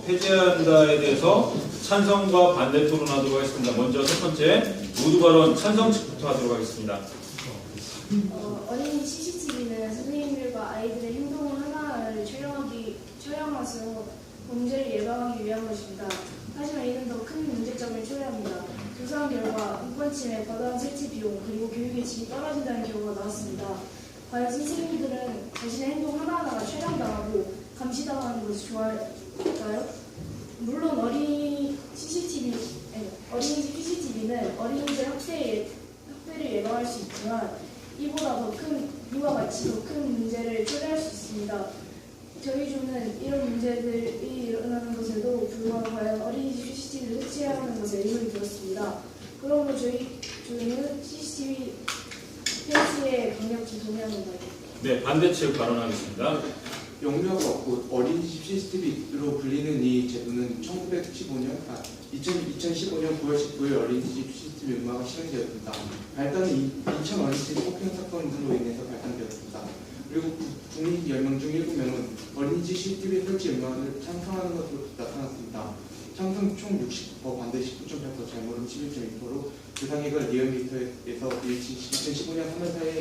폐지한다에 대해서 찬성과 반대 토론하도록 하겠습니다. 먼저 첫 번째 모두 발언 찬성 측부터 하도록 하겠습니다. 어린이 CCTV는 선생님들과 아이들의 행동 하나하나를 촬영해서 범죄를 예방하기 위한 것입니다. 하지만 이는 더 큰 문제점을 초래합니다. 조사한 결과 인권침해, 과다한 설치 비용, 그리고 교육의 질이 떨어진다는 결과가 나왔습니다. 과연 선생님들은 자신의 행동 하나하나가 촬영당하고 감시당하는 것이 좋아할까요? 물론 어린이 CCTV는 어린이들 학대를 예방할 수 있지만 이보다 더 큰 부가가치, 더 큰 문제를 초래할 수 있습니다. 저희 조는 이런 문제들이 일어나는 것에도 불구하고 과연 어린이집 CCTV를 설치해야 하는 것에 의문이 들었습니다. 그러므로 저희 조는 CCTV 폐지에 강력히 동의합니다. 네, 반대 측 발언하겠습니다. 영유아가 없고 어린이집 CCTV로 불리는 이 제도는 2015년 9월 19일 어린이집 CCTV 음악가 실행되었습니다. 발단은 2000 어린이집 폭행 사건으로 인해서 발단되었습니다. 그리고 국민 10명 중 7명은 어린이집 CCTV 설치 음악을 찬성하는 것으로 나타났습니다. 찬성 총 60%, 반대 19.8%, 잘못은 11.2%로 배상액은 리얼미터에서 2015년 3월 4일에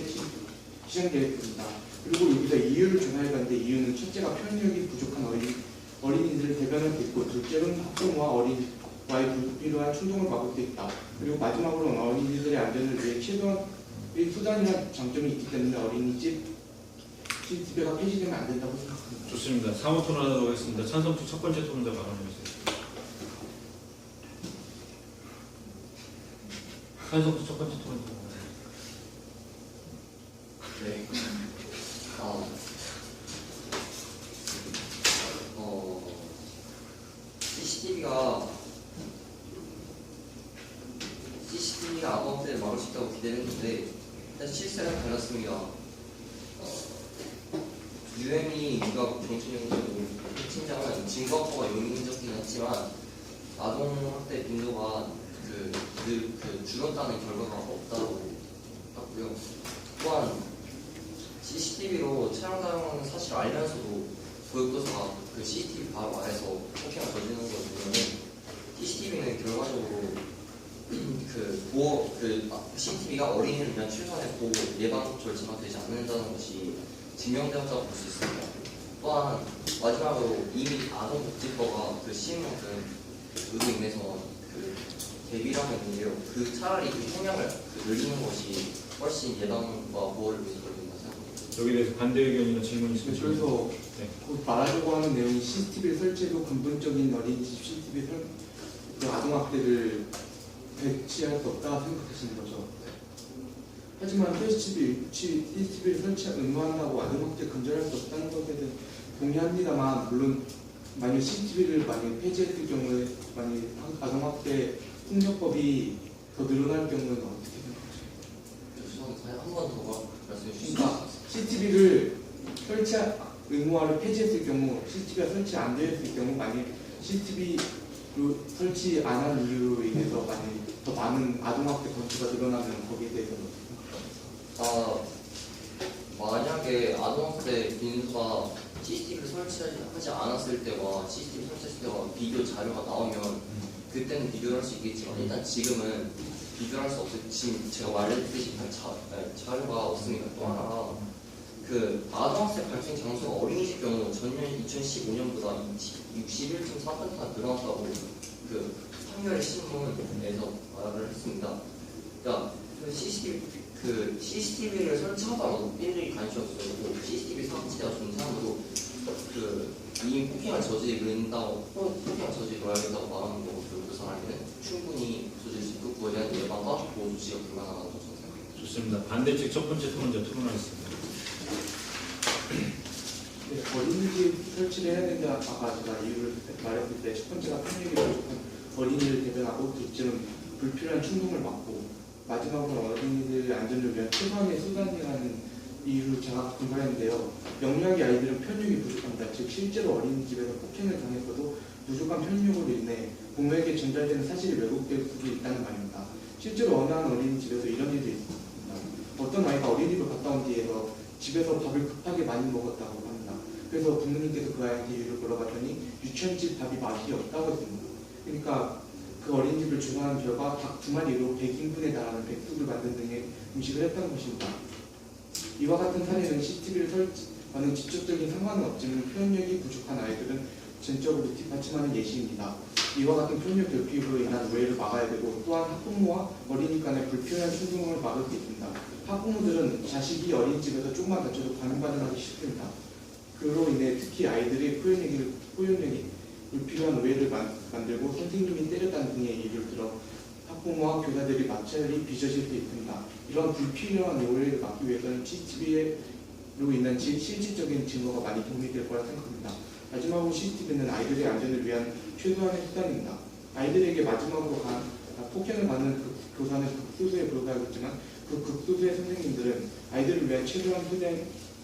시행되었습니다. 그리고 여기서 이유를 조사해봤는데 이유는 첫째가 편의력이 부족한 어린이들을 대변할 수 있고, 둘째로는 학부모와 어린이와의 불필요한 충동을 막을 수 있다. 그리고 마지막으로는 어린이들의 안전을 위해 최소한의 수단이라는 장점이 있기 때문에 어린이집 CCTV가 폐지되면 안 된다고 생각합니다. 좋습니다. 상호 토론하도록 하겠습니다. 찬성 측 첫 번째 토론자 발언해주세요. 찬성 측 첫 번째 토론자. 네. CCTV가 아동학대를 막을 수 있다고 기대했는데 사실 실세랑 달랐습니다. 유엔이 누가 정치연구소 핵심장은 증거 확보가 용인적이긴 했지만 아동학대 빈도가 줄었다는 결과가 없다고 봤고요. 또한 CCTV로 촬영 사용하는 사실을 알면서도 교육교사가 그 CCTV 바로 아래서 폭행을 저지르는 걸 보면은 CCTV는 결과적으로 CCTV가 어린이를 위한 최소한의 보호 예방 절차가 되지 않는다는 것이 증명되었다고 볼 수 있습니다. 또한 마지막으로 이미 아동복지법가 시행령으로 인해서 대비라고 있는데요. 차라리 형량을 늘리는 것이 훨씬 예방과 보호를 위해서 그런다 생각합니다. 여기에 대해서 반대 의견이나 질문 있으면 그래서 네. 곧 말하려고 하는 내용이 CCTV 설치도 근본적인 어린이집 CCTV 아동학대를 배치할 수 없다 생각하시는 거죠. 하지만 CCTV를 의무한다고 아동학대 근절할 수 없다는 것에 대해 동의합니다만, 물론 만약 CCTV를 폐지했을 경우에 만약 아동학대 폭력법이 더 늘어날 경우는 어떻게 생각하세요? 한 번 더 말씀해 주시죠. 그러니까 CCTV를 의무화를 폐지했을 경우, CCTV가 설치 안 되었을 경우, 만약 CCTV로 설치 안 한 이유로 인해서 만약 더 많은 아동학대 건수가 늘어나면 거기에 대해서는 만약에 아동학대 빈도가 CCTV를 설치하지 않았을 때와 CCTV 설치했을 때와 비교 자료가 나오면 그때는 비교를 할 수 있겠지만 일단 지금은 비교를 할 수 없어요. 지금 제가 말했듯이 자료가 없습니다. 또 하나가 아동학대 발생 장소가 어린이집 경우 전년 2015년보다 61.4%가 늘어났다고 3월의 신문에서 말을 했습니다. 그러니까 CCTV를 설치하다가도 일일이 관심이 없어지고 CCTV 사고치가 존재함으로 이미 폭행을 저지른다고 폭행을 저지러야겠다고 말하는 거고 그 사람에는 충분히 저질 수 있고 그에 대한 예방과 보호 조치가 불가능하다고 저는 생각합니다. 좋습니다. 반대 측 첫 번째 토론자 토론하겠습니다. 네, 어린이집 설치를 해야 된다. 아까 제가 이유를 말했을 때 첫 번째가 편익이 부족한 어린이를 대변하고, 둘째는 불필요한 충동을 막고, 마지막으로 어린이들의 안전을 위한 최소한의 수단이라는 이유를 제가 분발했는데요. 영유아기 아이들은 편육이 부족합니다. 즉 실제로 어린이집에서 폭행을 당했어도 부족한 편육으로 인해 부모에게 전달되는 사실이 왜곡될 수도 있다는 말입니다. 실제로 어느 한 어린이집에서 이런 일도 있습니다. 어떤 아이가 어린이집을 갔다 온 뒤에서 집에서 밥을 급하게 많이 먹었다고 합니다. 그래서 부모님께서 그 아이한테 이유를 물어봤더니 유치원집 밥이 맛이 없다고 했습니다. 그러니까 그 어린이집을 조사한 결과 닭 2마리로 100인분에 달하는 백숙을 만든 등의 음식을 했다는 것입니다. 이와 같은 사례는 CCTV를 설치하는 직접적인 상관은 없지만 표현력이 부족한 아이들은 전적으로 뒷받침하는 예시입니다. 이와 같은 표현력 결핍으로 인한 오해를 막아야 되고 또한 학부모와 어린이 간의 불필요한 충동을 막을 수 있습니다. 학부모들은 자식이 어린이집에서 조금만 다쳐도 반응하기 쉽습니다. 그로 인해 특히 아이들의 표현력이 불필요한 오해를 만들고 선생님이 때렸다는 등의 얘기를 들어 학부모와 교사들이 마찰이 빚어질 수 있습니다. 이런 불필요한 오해를 막기 위해서는 CCTV로 인한 실질적인 증거가 많이 도움이 될 거라 생각합니다. 마지막으로 CCTV는 아이들의 안전을 위한 최소한의 수단입니다. 아이들에게 마지막으로 폭행을 받는 교사는 극소수에 불과하겠지만 그 극소수의 선생님들은 아이들을 위한 최소한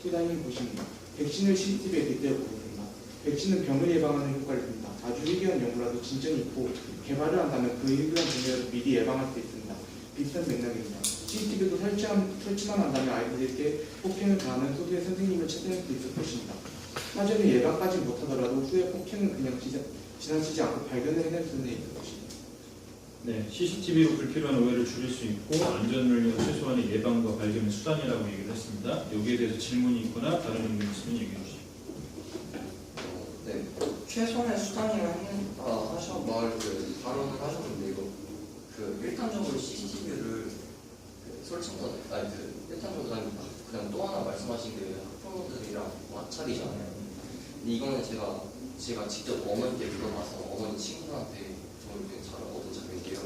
수단인 것입니다. 백신을 CCTV에 빗대어 보겠습니다. 백신은 병을 예방하는 효과를 줍니다. 아주 희귀한 연구라도 진전이 있고 개발을 한다면 그 희귀한 병을 미리 예방할 수 있습니다. 비슷한 맥락입니다. CCTV도 설치만 한다면 아이들에게 폭행을 가하는 소수의 선생님을 찾아낼 수 있을 것입니다. 사전에 예방까지 못하더라도 후에 폭행은 그냥 지나치지 않고 발견을 해낼 수는 있을 것입니다. 네, CCTV로 불필요한 오해를 줄일 수 있고 안전을 위한 최소한의 예방과 발견의 수단이라고 얘기를 했습니다. 여기에 대해서 질문이 있거나 다른 의견이 있으면 얘기해 주시죠. 네, 최선의 수단이라 발언을 하셨는데 이거 일단적으로 CCTV를 설치한다. 일단적으로 그냥 또 하나 말씀하신 게 학부모들이랑 마찰이잖아요. 근데 이거는 제가 직접 어머니께 물어봐서 어머니 친구한테 저를 이렇게 잘 얻은 자료인데요.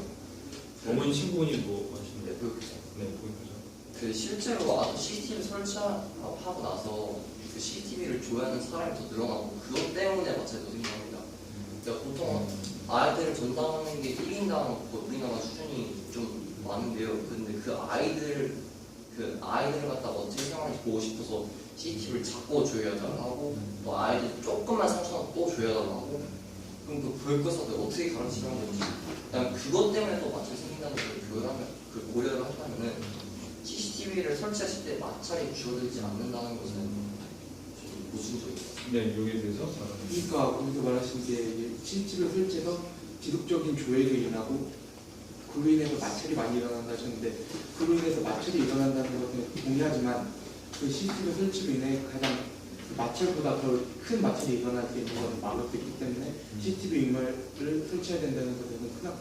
어머니 친구분이 뭐 하시는데? 네, 보육교사. 네, 보육교사. 실제로 CCTV 설치하고 나서 그 CCTV를 조회하는 사람이 더 늘어나고 그것 때문에 마찰이 더 생깁니다. 그러니까 보통 아이들을 전담하는 게 1인당 우리나라 수준이 좀 많은데요. 근데 그 아이들을 갖다가 어떻게 생활하는지 보고 싶어서 CCTV를 자꾸 조회하달라고 하고 또 아이들 조금만 상처나도 또 조회하달라고 하고 그럼 그 보육교사들 어떻게 가르치려는 건지 그냥 그것 때문에 또 마찰이 생긴다는 걸 고려를 한다면은 CCTV를 설치했을 때 마찰이 줄어들지 않는다는 것은 좀 모순적입니다. 네, 여기에 대해서 그러니까 거기서 말하신 게 CCTV를 설치해서 지속적인 조회가 일어나고 그로 인해서 마찰이 많이 일어난다 하셨는데 그로 인해서 마찰이 일어난다는 것은 동의하지만 그 CCTV 설치로 인해 가장 마찰보다 더 큰 마찰이 일어날 수 있는 것을 막을 수 있기 때문에 CCTV 인물을 설치해야 된다는 것에는 큰